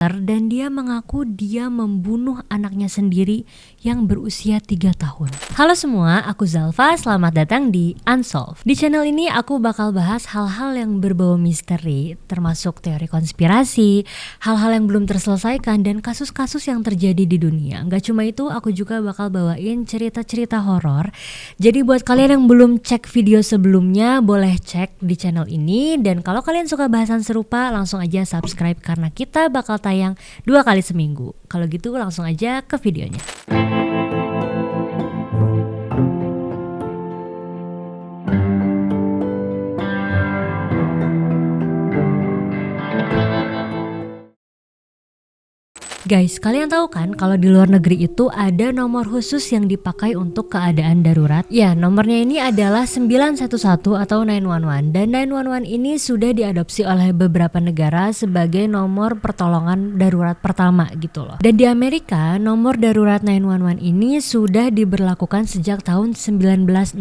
Dan dia mengaku dia membunuh anaknya sendiri yang berusia 3 tahun. Halo semua, aku Zalfa, selamat datang di Unsolved. Di channel ini aku bakal bahas hal-hal yang berbau misteri, termasuk teori konspirasi, hal-hal yang belum terselesaikan, dan kasus-kasus yang terjadi di dunia. Gak cuma itu, aku juga bakal bawain cerita-cerita horor. Jadi buat kalian yang belum cek video sebelumnya, boleh cek di channel ini. Dan kalau kalian suka bahasan serupa, langsung aja subscribe karena kita bakal tayang 2 kali seminggu. Kalau gitu langsung aja ke videonya. Guys, kalian tahu kan kalau di luar negeri itu ada nomor khusus yang dipakai untuk keadaan darurat? Ya, nomornya ini adalah 911 atau 911, dan 911 ini sudah diadopsi oleh beberapa negara sebagai nomor pertolongan darurat pertama gitu loh. Dan di Amerika, nomor darurat 911 ini sudah diberlakukan sejak tahun 1968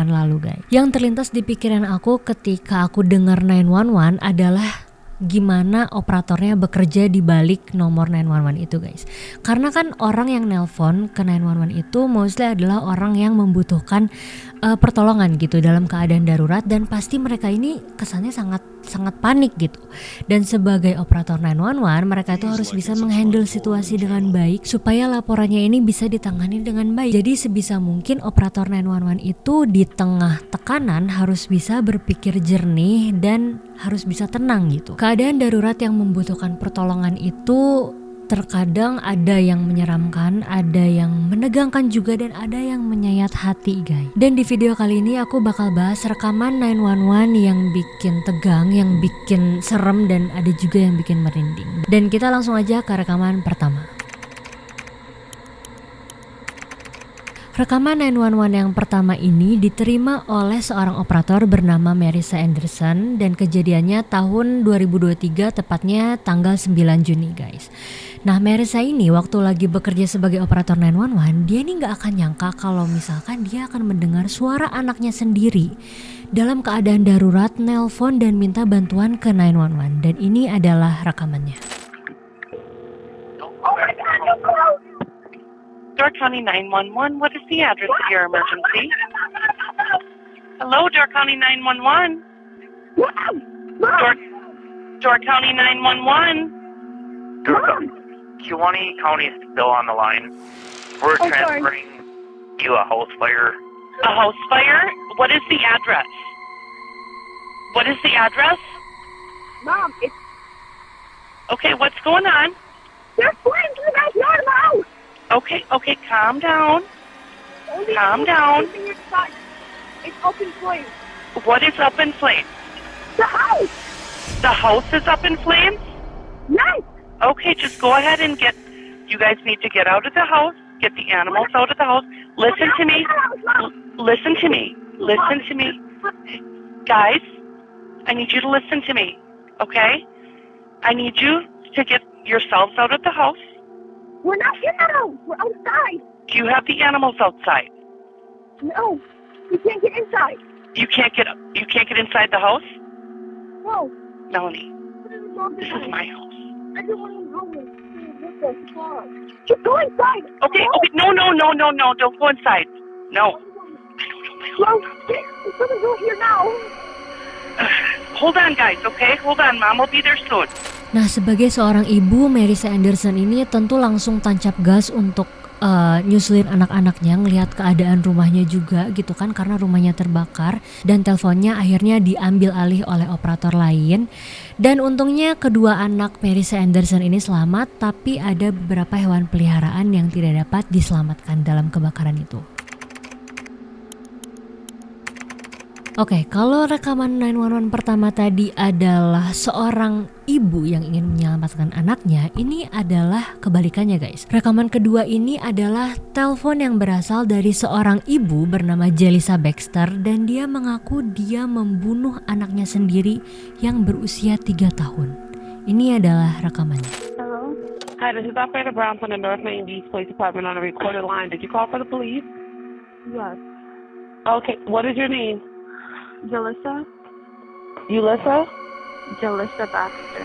lalu, guys. Yang terlintas di pikiran aku ketika aku dengar 911 adalah gimana operatornya bekerja di balik nomor 911 itu, guys. Karena kan orang yang nelpon ke 911 itu mostly adalah orang yang membutuhkan pertolongan gitu dalam keadaan darurat, dan pasti mereka ini kesannya sangat panik gitu. Dan sebagai operator 911, mereka itu harus bisa menghandle situasi dengan baik supaya laporannya ini bisa ditangani dengan baik. Jadi sebisa mungkin operator 911 itu di tengah tekanan harus bisa berpikir jernih dan harus bisa tenang gitu. Keadaan darurat yang membutuhkan pertolongan itu terkadang ada yang menyeramkan, ada yang menegangkan juga, dan ada yang menyayat hati, guys. Dan di video kali ini aku bakal bahas rekaman 911 yang bikin tegang, yang bikin serem, dan ada juga yang bikin merinding. Dan kita langsung aja ke rekaman pertama. Rekaman 911 yang pertama ini diterima oleh seorang operator bernama Marissa Anderson, dan kejadiannya tahun 2023, tepatnya tanggal 9 Juni, guys. Nah, Marissa ini waktu lagi bekerja sebagai operator 911, dia ini gak akan nyangka kalau misalkan dia akan mendengar suara anaknya sendiri dalam keadaan darurat nelpon dan minta bantuan ke 911, dan ini adalah rekamannya. Oh my God, you close! Door County 911, what is the address of your emergency? Hello, Door County 911. Door County 911. Kewanee County is still on the line. We're transferring you a house fire. A house fire? What is the address? What is the address? Mom, it's... Okay, what's going on? There's flames in the backyard of the house! Okay, calm down. Only Calm down. Inside. It's up in flames. What is up in flames? The house! The house is up in flames? Yes! Okay, just go ahead and you guys need to get out of the house, get the animals out of the house. Listen to me. Listen to me. Listen to me. Guys, I need you to listen to me, okay? I need you to get yourselves out of the house. We're not in the house. We're outside. Do you have the animals outside? No, we can't get inside. You can't get inside the house? No. Melanie, this is my house. I don't want to go with us. Just go inside. Okay, no, don't go inside. No. Well, we're gonna go here now. Hold on, guys, okay? Hold on, Mom will be there soon. Nah, sebagai seorang ibu, Marissa Anderson ini tentu langsung tancap gas untuk nyusulin anak-anaknya, ngelihat keadaan rumahnya juga gitu kan, karena rumahnya terbakar, dan teleponnya akhirnya diambil alih oleh operator lain. Dan untungnya kedua anak Marissa Anderson ini selamat, tapi ada beberapa hewan peliharaan yang tidak dapat diselamatkan dalam kebakaran itu. Oke, kalau rekaman 911 pertama tadi adalah seorang ibu yang ingin menyelamatkan anaknya, ini adalah kebalikannya, guys. Rekaman kedua ini adalah telepon yang berasal dari seorang ibu bernama Jelissa Baxter, dan dia mengaku dia membunuh anaknya sendiri yang berusia 3 tahun. Ini adalah rekamannya. Hello? Hi, this is Operator Brown from the North Main Beach Police Department on a recorded line. Did you call for the police? Yes. Okay, what is your name? Jalissa? Ulissa? Jalissa Baxter.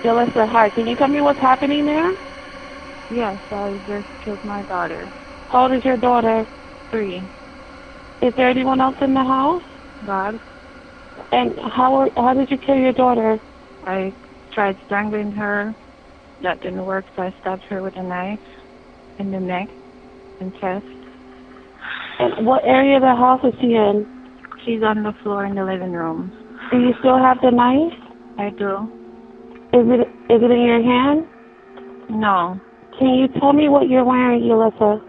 Jalissa, hi. Can you tell me what's happening there? Yes, I just killed my daughter. How old is your daughter? 3. Is there anyone else in the house? God, And how did you kill your daughter? I tried strangling her. That didn't work, so I stabbed her with a knife in the neck and chest. And what area of the house is she in? She's on the floor in the living room. Do you still have the knife? I do. Is it in your hand? No. Can you tell me what you're wearing, Jalissa?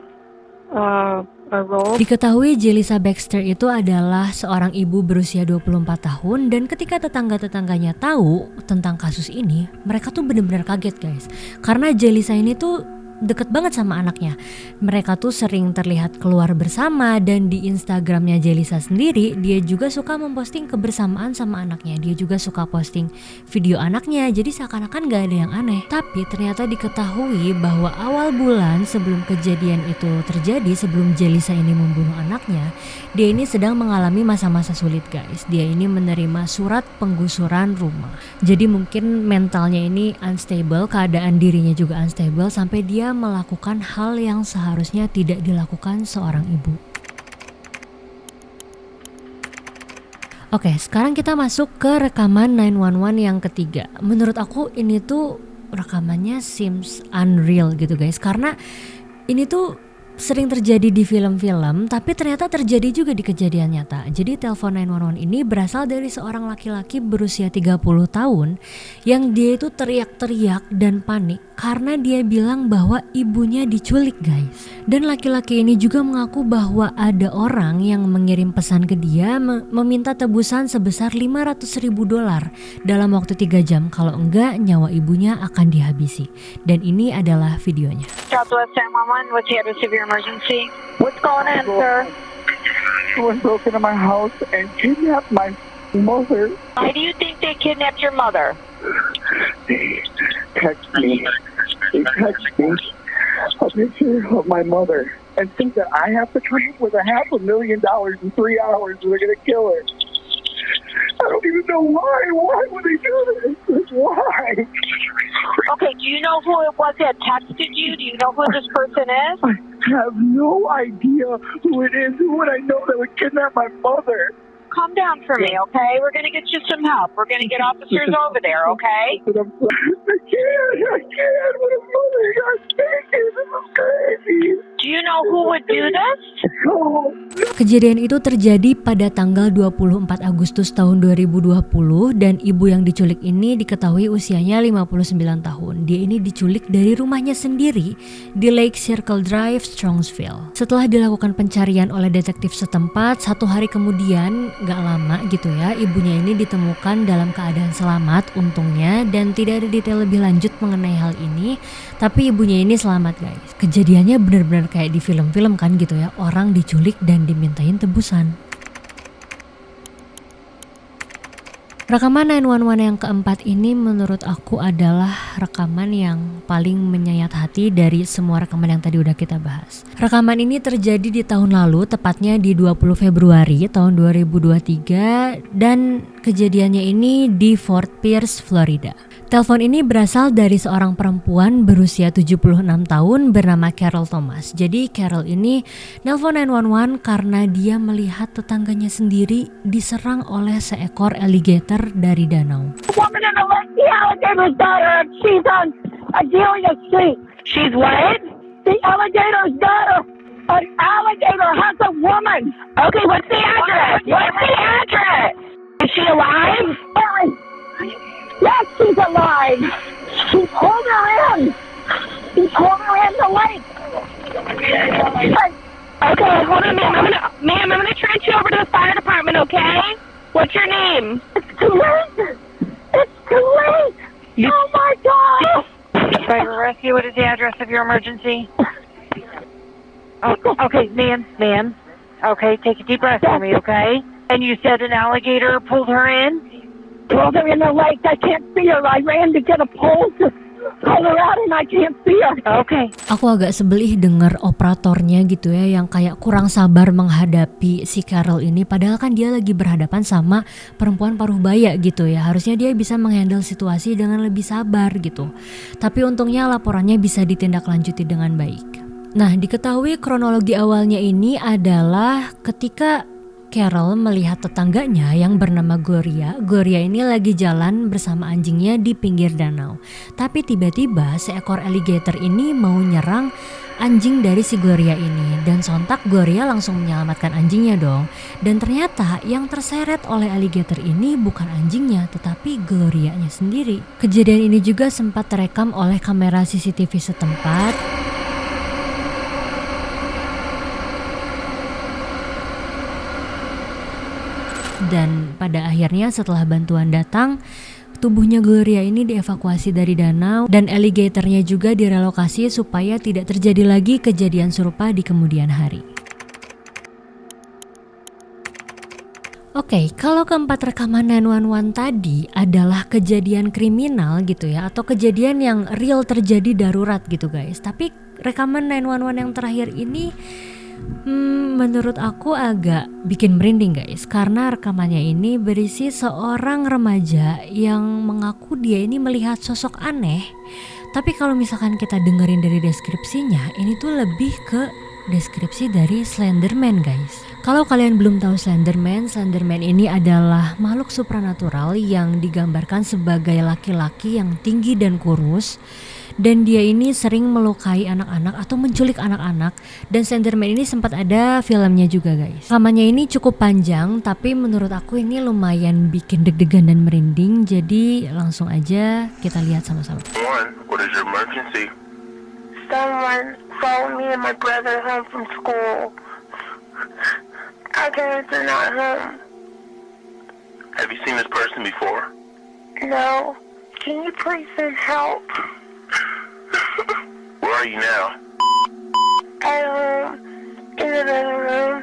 A robe. Diketahui Jalissa Baxter itu adalah seorang ibu berusia 24 tahun dan ketika tetangga-tetangganya tahu tentang kasus ini, mereka tuh benar-benar kaget guys. Karena Jalissa ini tuh deket banget sama anaknya. Mereka tuh sering terlihat keluar bersama dan di Instagramnya Jalissa sendiri dia juga suka memposting kebersamaan sama anaknya. Dia juga suka posting video anaknya, jadi seakan-akan gak ada yang aneh. Tapi ternyata diketahui bahwa awal bulan sebelum kejadian itu terjadi, sebelum Jalissa ini membunuh anaknya, dia ini sedang mengalami masa-masa sulit guys. Dia ini menerima surat penggusuran rumah. Jadi mungkin mentalnya ini unstable, keadaan dirinya juga unstable sampai dia melakukan hal yang seharusnya tidak dilakukan seorang ibu. Oke, sekarang kita masuk ke rekaman 911 yang ketiga. Menurut aku ini tuh rekamannya seems unreal gitu guys, karena ini tuh sering terjadi di film-film tapi ternyata terjadi juga di kejadian nyata. Jadi telepon 911 ini berasal dari seorang laki-laki berusia 30 tahun yang dia itu teriak-teriak dan panik karena dia bilang bahwa ibunya diculik guys. Dan laki-laki ini juga mengaku bahwa ada orang yang mengirim pesan ke dia meminta tebusan sebesar $500,000 dalam waktu 3 jam, kalau enggak nyawa ibunya akan dihabisi. Dan ini adalah videonya. Southwest 911, what's the address of your emergency? What's going on, sir? Someone broke into my house and kidnapped my mother. Why do you think they kidnapped your mother? They text me a picture of my mother and think that I have to come up with $500,000 in 3 hours and they're going to kill her. I don't even know why. Why would they do this? Why? Okay, do you know who it was that texted you? Do you know who this person is? I have no idea who it is. Who would I know that would kidnap my mother? Calm down for me, okay? We're going to get you some help. We're going to get officers over there, okay? I can't. What a mother. You're thinking. This is crazy. Do you know who would do this? Oh. Kejadian itu terjadi pada tanggal 24 Agustus tahun 2020 dan ibu yang diculik ini diketahui usianya 59 tahun. Dia ini diculik dari rumahnya sendiri di Lake Circle Drive, Strongsville. Setelah dilakukan pencarian oleh detektif setempat, 1 hari kemudian, gak lama gitu ya, ibunya ini ditemukan dalam keadaan selamat untungnya dan tidak ada detail lebih lanjut mengenai hal ini. Tapi ibunya ini selamat guys. Kejadiannya benar-benar kayak di film-film kan gitu ya, orang diculik dan dimintain tebusan. Rekaman 911 yang keempat ini menurut aku adalah rekaman yang paling menyayat hati dari semua rekaman yang tadi udah kita bahas. Rekaman ini terjadi di tahun lalu, tepatnya di 20 Februari tahun 2023 dan kejadiannya ini di Fort Pierce, Florida. Telepon ini berasal dari seorang perempuan berusia 76 tahun bernama Carol Thomas. Jadi Carol ini nelpon 911 karena dia melihat tetangganya sendiri diserang oleh seekor alligator dari danau. Woman in the lake, the alligator's got her. She's on Adelia Street. She's what? The alligator's got her. An alligator has a woman. Okay, what's the address? What's the address? Is she alive? Yes, she's alive. He pulled her in. He pulled her in the lake. Okay, hold on, ma'am, I'm gonna transfer you over to the fire department, okay? What's your name? It's too late. It's too late. Oh my God. Fire rescue, what is the address of your emergency? Oh, okay, ma'am. Okay, take a deep breath for me, okay? And you said an alligator pulled her in? Pulled her in the lake. I can't see her. I ran to get a pole to Pull her out and I can't see her. Okay. Aku agak sebelih denger operatornya gitu ya, yang kayak kurang sabar menghadapi si Carol ini, padahal kan dia lagi berhadapan sama perempuan paruh baya gitu ya. Harusnya dia bisa menghandle situasi dengan lebih sabar gitu. Tapi untungnya laporannya bisa ditindaklanjuti dengan baik. Nah, diketahui kronologi awalnya ini adalah ketika Carol melihat tetangganya yang bernama Gloria. Gloria ini lagi jalan bersama anjingnya di pinggir danau. Tapi tiba-tiba seekor alligator ini mau nyerang anjing dari si Gloria ini. Dan sontak Gloria langsung menyelamatkan anjingnya dong. Dan ternyata yang terseret oleh alligator ini bukan anjingnya, tetapi Glorianya sendiri. Kejadian ini juga sempat terekam oleh kamera CCTV setempat. Dan pada akhirnya setelah bantuan datang, tubuhnya Gloria ini dievakuasi dari danau dan alligatornya juga direlokasi supaya tidak terjadi lagi kejadian serupa di kemudian hari. Oke, kalau keempat rekaman 911 tadi adalah kejadian kriminal gitu ya, atau kejadian yang real terjadi darurat gitu guys. Tapi rekaman 911 yang terakhir ini menurut aku agak bikin merinding guys, karena rekamannya ini berisi seorang remaja yang mengaku dia ini melihat sosok aneh. Tapi kalau misalkan kita dengerin dari deskripsinya, ini tuh lebih ke deskripsi dari Slenderman guys. Kalau kalian belum tahu Slenderman ini adalah makhluk supranatural yang digambarkan sebagai laki-laki yang tinggi dan kurus. Dan dia ini sering melukai anak-anak atau menculik anak-anak. Dan Slenderman ini sempat ada filmnya juga guys. Rekamannya ini cukup panjang, tapi menurut aku ini lumayan bikin deg-degan dan merinding. Jadi langsung aja kita lihat sama-sama. What is your emergency? Someone followed me and my brother home from school. Our parents are not home. Have you seen this person before? No. Can you please send help? Where are you now? At home, in the living room.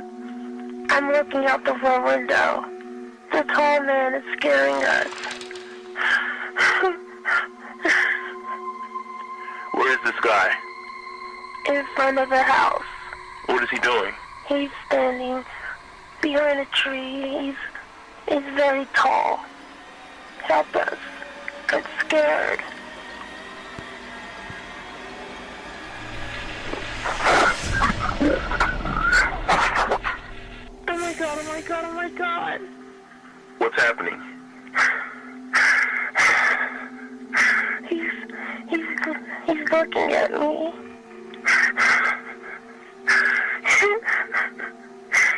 I'm looking out the front window. The tall man is scaring us. Where is this guy? In front of the house. What is he doing? He's standing behind a tree. He's very tall. Help us. I'm scared. Oh my god, oh my god, oh my god. What's happening? He's looking at me.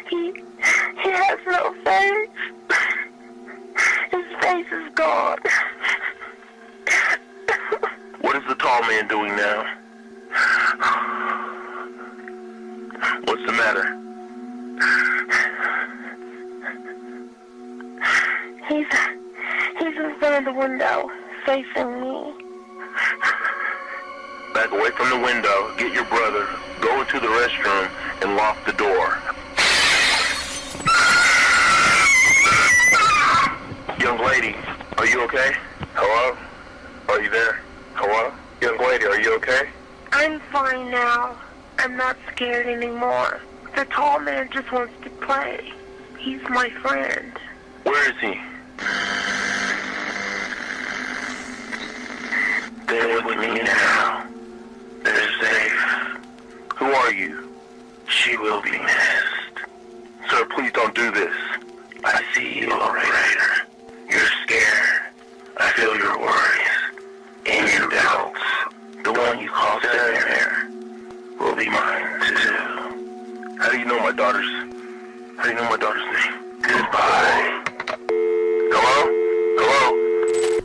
He has no face. His face is gone. What is the tall man doing now? What's the matter? He's in front of the window, facing me. Back away from the window, get your brother, go into the restroom, and lock the door. Young lady, are you okay? Hello? Are you there? Hello? Young lady, are you okay? I'm fine now. I'm not scared anymore. The tall man just wants to play. He's my friend. Where is he? They're with me now. They're safe. Who are you? She will be missed. Sir, please don't do this. I see you, operator. You're scared. I feel your worries and your doubts. The one you call Sarah will be mine too. How do you know my daughter's name? Goodbye. Hello? Hello?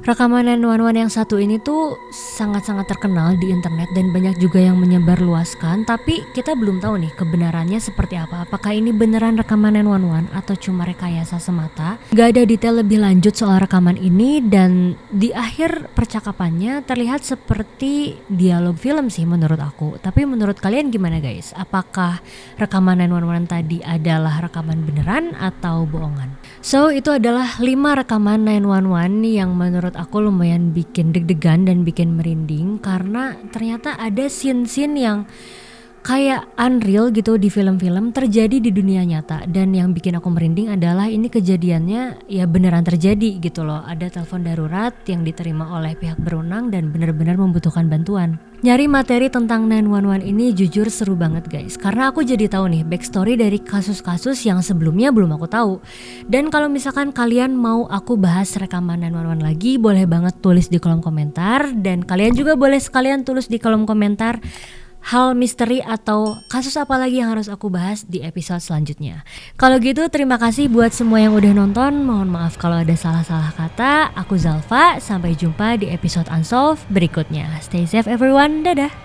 Rekaman 911 yang satu ini tuh sangat-sangat terkenal di internet dan banyak juga yang menyebarluaskan. Tapi kita belum tahu nih kebenarannya seperti apa. Apakah ini beneran rekaman 911 atau cuma rekayasa semata? Gak ada detail lebih lanjut soal rekaman ini. Dan di akhir percakapannya terlihat seperti dialog film sih menurut aku. Tapi menurut kalian gimana guys? Apakah rekaman 911 tadi adalah rekaman beneran atau bohongan? So itu adalah 5 rekaman 911 yang menurut aku lumayan bikin deg-degan dan bikin merinding, karena ternyata ada scene-scene yang kayak unreal gitu di film-film terjadi di dunia nyata. Dan yang bikin aku merinding adalah ini kejadiannya ya beneran terjadi gitu loh. Ada telepon darurat yang diterima oleh pihak berwenang dan benar-benar membutuhkan bantuan. Nyari materi tentang 911 ini jujur seru banget guys, karena aku jadi tahu nih backstory dari kasus-kasus yang sebelumnya belum aku tahu. Dan kalau misalkan kalian mau aku bahas rekaman 911 lagi, boleh banget tulis di kolom komentar. Dan kalian juga boleh sekalian tulis di kolom komentar hal misteri atau kasus apa lagi yang harus aku bahas di episode selanjutnya. Kalau gitu terima kasih buat semua yang udah nonton. Mohon maaf kalau ada salah-salah kata. Aku Zalfa, sampai jumpa di episode Unsolved berikutnya. Stay safe everyone, dadah.